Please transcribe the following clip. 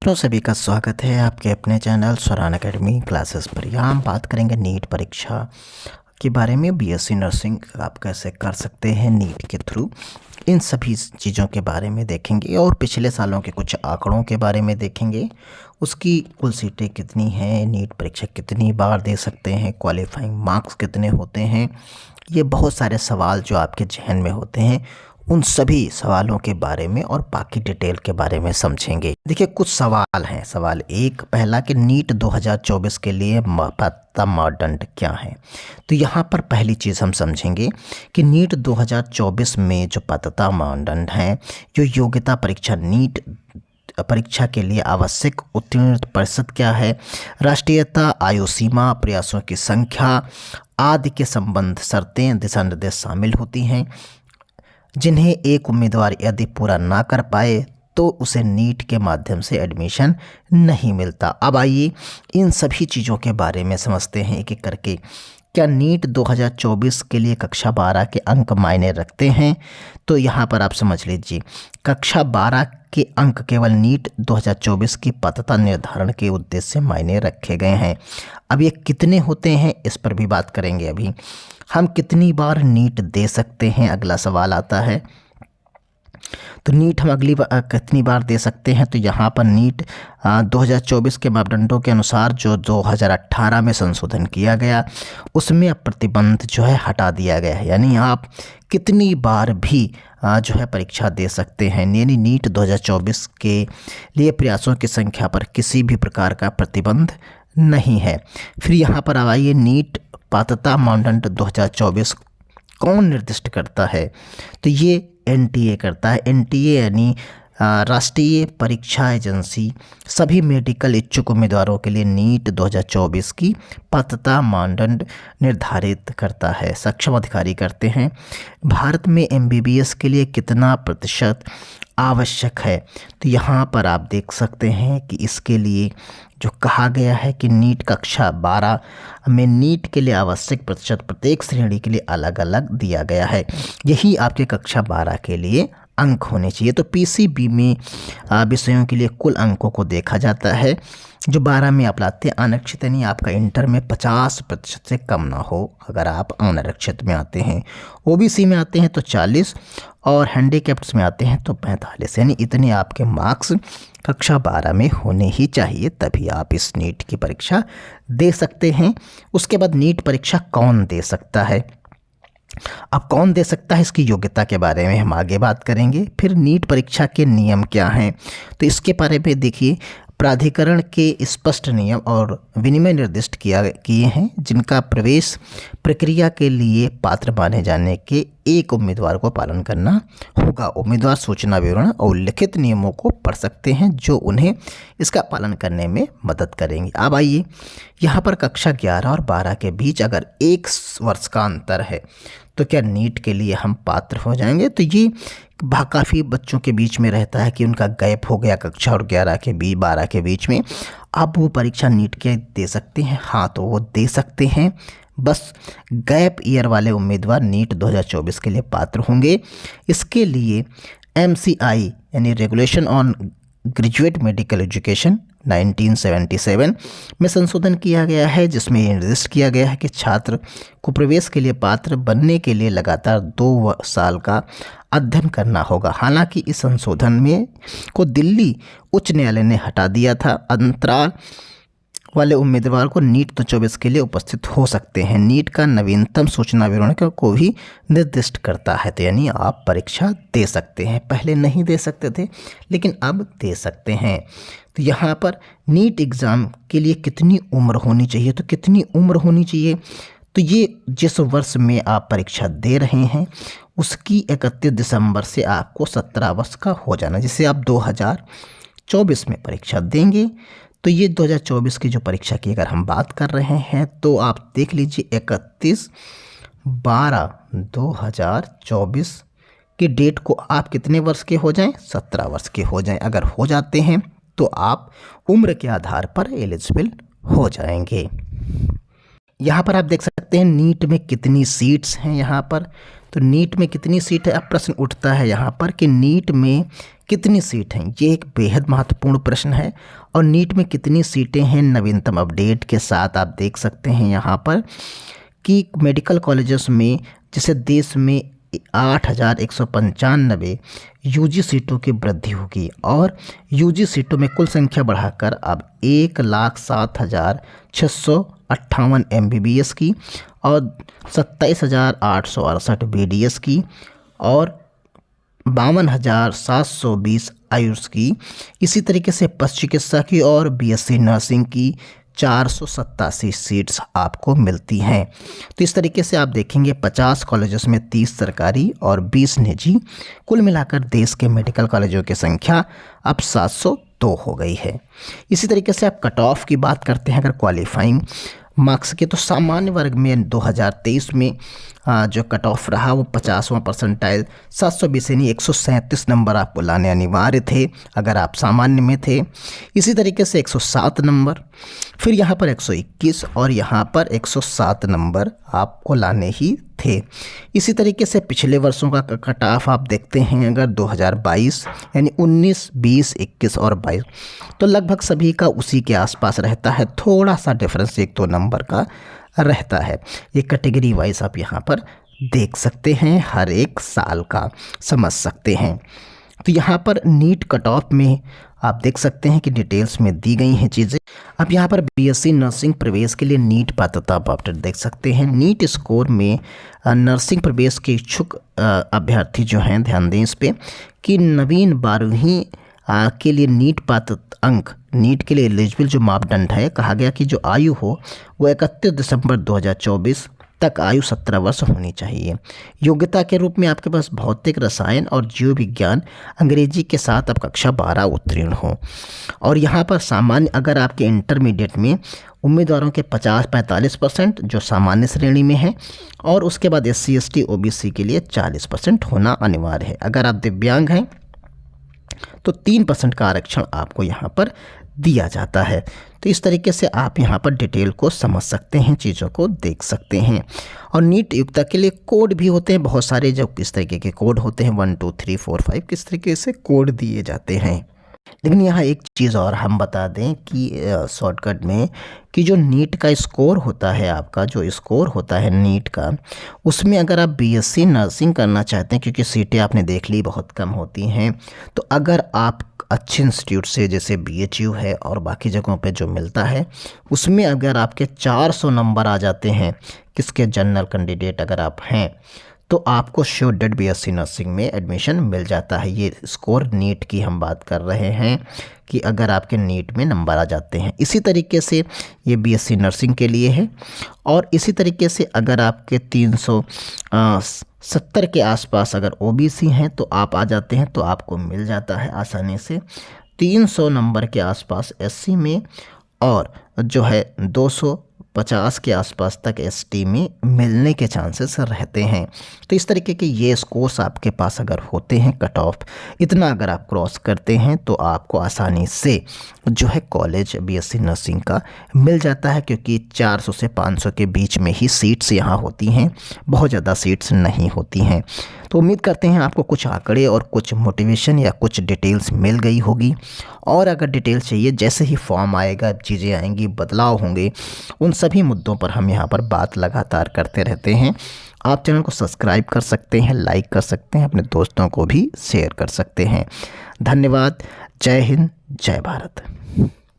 दोस्तों सभी का स्वागत है आपके अपने चैनल स्वरान एकेडमी क्लासेस पर। यहाँ हम बात करेंगे नीट परीक्षा के बारे में। बीएससी नर्सिंग आप कैसे कर सकते हैं नीट के थ्रू, इन सभी चीज़ों के बारे में देखेंगे और पिछले सालों के कुछ आंकड़ों के बारे में देखेंगे। उसकी कुल सीटें कितनी हैं, नीट परीक्षा कितनी बार दे सकते हैं, क्वालिफाइंग मार्क्स कितने होते हैं, ये बहुत सारे सवाल जो आपके जहन में होते हैं उन सभी सवालों के बारे में और बाकी डिटेल के बारे में समझेंगे। देखिए कुछ सवाल हैं। सवाल एक पहला कि नीट 2024 के लिए पात्रता मानदंड क्या है। तो यहाँ पर पहली चीज़ हम समझेंगे कि नीट 2024 में जो पात्रता मानदंड हैं, जो योग्यता परीक्षा नीट परीक्षा के लिए आवश्यक उत्तीर्ण प्रतिशत क्या है, राष्ट्रीयता, आयु सीमा, प्रयासों की संख्या आदि के संबंध शर्तें दिशा निर्देश शामिल होती हैं, जिन्हें एक उम्मीदवार यदि पूरा ना कर पाए तो उसे नीट के माध्यम से एडमिशन नहीं मिलता। अब आइए इन सभी चीज़ों के बारे में समझते हैं एक एक करके। क्या नीट 2024 के लिए कक्षा 12 के अंक मायने रखते हैं? तो यहाँ पर आप समझ लीजिए, कक्षा 12 के अंक केवल नीट 2024 की पात्रता निर्धारण के उद्देश्य से मायने रखे गए हैं। अब ये कितने होते हैं इस पर भी बात करेंगे। अभी हम कितनी बार नीट दे सकते हैं, अगला सवाल आता है। तो नीट हम अगली बार कितनी बार दे सकते हैं? तो यहाँ पर नीट 2024 के मापदंडों के अनुसार जो 2018 में संशोधन किया गया उसमें अब प्रतिबंध जो है हटा दिया गया है, यानी आप कितनी बार भी जो है परीक्षा दे सकते हैं। यानी नीट 2024 के लिए प्रयासों की संख्या पर किसी भी प्रकार का प्रतिबंध नहीं है। फिर यहाँ पर आइए, नीट पात्रता मानदंड 2024 कौन निर्दिष्ट करता है? तो ये एनटीए करता है। एनटीए यानी राष्ट्रीय परीक्षा एजेंसी सभी मेडिकल इच्छुक उम्मीदवारों के लिए नीट 2024 की पात्रता मानदंड निर्धारित करता है, सक्षम अधिकारी करते हैं। भारत में एमबीबीएस के लिए कितना प्रतिशत आवश्यक है? तो यहाँ पर आप देख सकते हैं कि इसके लिए जो कहा गया है कि नीट कक्षा 12 में नीट के लिए आवश्यक प्रतिशत प्रत्येक श्रेणी के लिए अलग अलग दिया गया है। यही आपके कक्षा 12 के लिए अंक होने चाहिए। तो पीसीबी में विषयों के लिए कुल अंकों को देखा जाता है जो 12 में आप लाते हैं। अनारक्षित यानी आपका इंटर में 50% से कम ना हो अगर आप अनारक्षित में आते हैं। ओबीसी में आते हैं तो 40 और हैंडीकैप्ड्स में आते हैं तो 45, यानी इतने आपके मार्क्स कक्षा 12 में होने ही चाहिए, तभी आप इस नीट की परीक्षा दे सकते हैं। उसके बाद नीट परीक्षा कौन दे सकता है? अब कौन दे सकता है इसकी योग्यता के बारे में हम आगे बात करेंगे। फिर नीट परीक्षा के नियम क्या हैं, तो इसके बारे में देखिए, प्राधिकरण के स्पष्ट नियम और विनिमय निर्दिष्ट किए हैं, जिनका प्रवेश प्रक्रिया के लिए पात्र माने जाने के एक उम्मीदवार को पालन करना होगा। उम्मीदवार सूचना विवरण और लिखित नियमों को पढ़ सकते हैं जो उन्हें इसका पालन करने में मदद करेंगे। अब आइए, यहाँ पर कक्षा 11 और 12 के बीच अगर 1 वर्ष का अंतर है तो क्या नीट के लिए हम पात्र हो जाएंगे? तो ये काफ़ी बच्चों के बीच में रहता है कि उनका गैप हो गया कक्षा और 12 के बीच में, अब वो परीक्षा नीट के दे सकते हैं। हाँ, तो वो दे सकते हैं, बस गैप ईयर वाले उम्मीदवार नीट 2024 के लिए पात्र होंगे। इसके लिए MCI यानी regulation on graduate medical education 1977 में संशोधन किया गया है, जिसमें ये निर्दिष्ट किया गया है कि छात्र को प्रवेश के लिए पात्र बनने के लिए लगातार 2 साल का अध्ययन करना होगा। हालांकि इस संशोधन में को दिल्ली उच्च न्यायालय ने हटा दिया था। अंतराल वाले उम्मीदवार को नीट 2024 के लिए उपस्थित हो सकते हैं। नीट का नवीनतम सूचना विवरण को भी निर्दिष्ट करता है, तो यानी आप परीक्षा दे सकते हैं। पहले नहीं दे सकते थे लेकिन अब दे सकते हैं। तो यहाँ पर नीट एग्ज़ाम के लिए कितनी उम्र होनी चाहिए? तो कितनी उम्र होनी चाहिए? तो ये जिस वर्ष में आप परीक्षा दे रहे हैं उसकी 31 दिसंबर से आपको 17 वर्ष का हो जाना। जिससे आप 2024 में परीक्षा देंगे तो ये 2024 की जो परीक्षा की अगर हम बात कर रहे हैं तो आप देख लीजिए 31/12/2024 की डेट को आप कितने वर्ष के हो जाएं? 17 वर्ष के हो जाएं। अगर हो जाते हैं तो आप उम्र के आधार पर एलिजिबल हो जाएंगे। यहाँ पर आप देख सकते हैं नीट में कितनी सीट्स हैं। यहाँ पर तो नीट में कितनी सीट है, अब प्रश्न उठता है यहाँ पर कि नीट में कितनी सीट हैं। ये एक बेहद महत्वपूर्ण प्रश्न है। और नीट में कितनी सीटें हैं, नवीनतम अपडेट के साथ आप देख सकते हैं यहाँ पर कि मेडिकल कॉलेजेस में जैसे देश में 8,195 यूजी सीटों की वृद्धि होगी और यूजी सीटों में कुल संख्या बढ़ाकर अब 1,07,658 MBBS की और 27,868 BDS की और 52,720 आयुष की। इसी तरीके से पशु चिकित्सा की और BSc नर्सिंग की 487 सीट्स आपको मिलती हैं। तो इस तरीके से आप देखेंगे 50 कॉलेजेस में 30 सरकारी और 20 निजी, कुल मिलाकर देश के मेडिकल कॉलेजों की संख्या अब 702 हो गई है। इसी तरीके से आप कट ऑफ की बात करते हैं अगर क्वालिफाइंग मार्क्स के, तो सामान्य वर्ग में 2023 में जो कट ऑफ रहा वो 50वां परसेंटाइल 720 यानी 137 नंबर आपको लाने अनिवार्य थे अगर आप सामान्य में थे। इसी तरीके से 107 नंबर, फिर यहाँ पर 121 और यहाँ पर 107 नंबर आपको लाने ही थे। इसी तरीके से पिछले वर्षों का कट ऑफ आप देखते हैं अगर 2022 यानी 19, 20, 21 और 22, तो लगभग सभी का उसी के आसपास रहता है, थोड़ा सा डिफरेंस 1-2 नंबर का रहता है। ये कैटेगरी वाइज आप यहाँ पर देख सकते हैं, हर एक साल का समझ सकते हैं। तो यहाँ पर नीट कट ऑफ में आप देख सकते हैं कि डिटेल्स में दी गई हैं चीज़ें। अब यहाँ पर BSc नर्सिंग प्रवेश के लिए नीट पात्रता आप अपडेट देख सकते हैं। नीट स्कोर में नर्सिंग प्रवेश के इच्छुक अभ्यर्थी जो हैं ध्यान दें इस पे कि नवीन 12वीं के लिए नीट पात्रता अंक, नीट के लिए एलिजिबल जो मापदंड है, कहा गया कि जो आयु हो वो 31 दिसंबर 2024 तक आयु 17 वर्ष होनी चाहिए। योग्यता के रूप में आपके पास भौतिक, रसायन और जीव विज्ञान अंग्रेजी के साथ आप कक्षा 12 उत्तीर्ण हो। और यहाँ पर सामान्य अगर आपके इंटरमीडिएट में उम्मीदवारों के 50-45% जो सामान्य श्रेणी में है और उसके बाद SC ST OBC के लिए 40% होना अनिवार्य है। अगर आप दिव्यांग हैं तो 3% का आरक्षण आपको यहाँ पर दिया जाता है। तो इस तरीके से आप यहाँ पर डिटेल को समझ सकते हैं, चीज़ों को देख सकते हैं। और नीट योग्यता के लिए कोड भी होते हैं बहुत सारे, जो किस तरीके के कोड होते हैं 1 2 3 4 5 किस तरीके से कोड दिए जाते हैं। लेकिन यहाँ एक चीज़ और हम बता दें कि शॉर्टकट में कि जो नीट का स्कोर होता है, आपका जो स्कोर होता है नीट का, उसमें अगर आप BSc नर्सिंग करना चाहते हैं, क्योंकि सीटें आपने देख ली बहुत कम होती हैं, तो अगर आप अच्छे इंस्टीट्यूट से जैसे BHU है और बाकी जगहों पे जो मिलता है उसमें अगर आपके 400 नंबर आ जाते हैं, किसके जनरल कैंडिडेट अगर आप हैं, तो आपको श्योर डेट BSc नर्सिंग में एडमिशन मिल जाता है। ये स्कोर नीट की हम बात कर रहे हैं कि अगर आपके नीट में नंबर आ जाते हैं। इसी तरीके से ये BSc नर्सिंग के लिए है। और इसी तरीके से अगर आपके 370 के आसपास अगर OBC हैं तो आप आ जाते हैं, तो आपको मिल जाता है आसानी से 300 नंबर के आसपास SC में और जो है 250 के आसपास तक ST में मिलने के चांसेस रहते हैं। तो इस तरीके के ये स्कोर्स आपके पास अगर होते हैं, कट ऑफ इतना अगर आप क्रॉस करते हैं तो आपको आसानी से जो है कॉलेज BSc नर्सिंग का मिल जाता है, क्योंकि 400 से 500 के बीच में ही सीट्स यहाँ होती हैं, बहुत ज़्यादा सीट्स नहीं होती हैं। तो उम्मीद करते हैं आपको कुछ आंकड़े और कुछ मोटिवेशन या कुछ डिटेल्स मिल गई होगी। और अगर डिटेल्स चाहिए, जैसे ही फॉर्म आएगा, चीज़ें आएंगी, बदलाव होंगे, उन सभी मुद्दों पर हम यहाँ पर बात लगातार करते रहते हैं। आप चैनल को सब्सक्राइब कर सकते हैं, लाइक कर सकते हैं, अपने दोस्तों को भी शेयर कर सकते हैं। धन्यवाद। जय हिंद, जय भारत।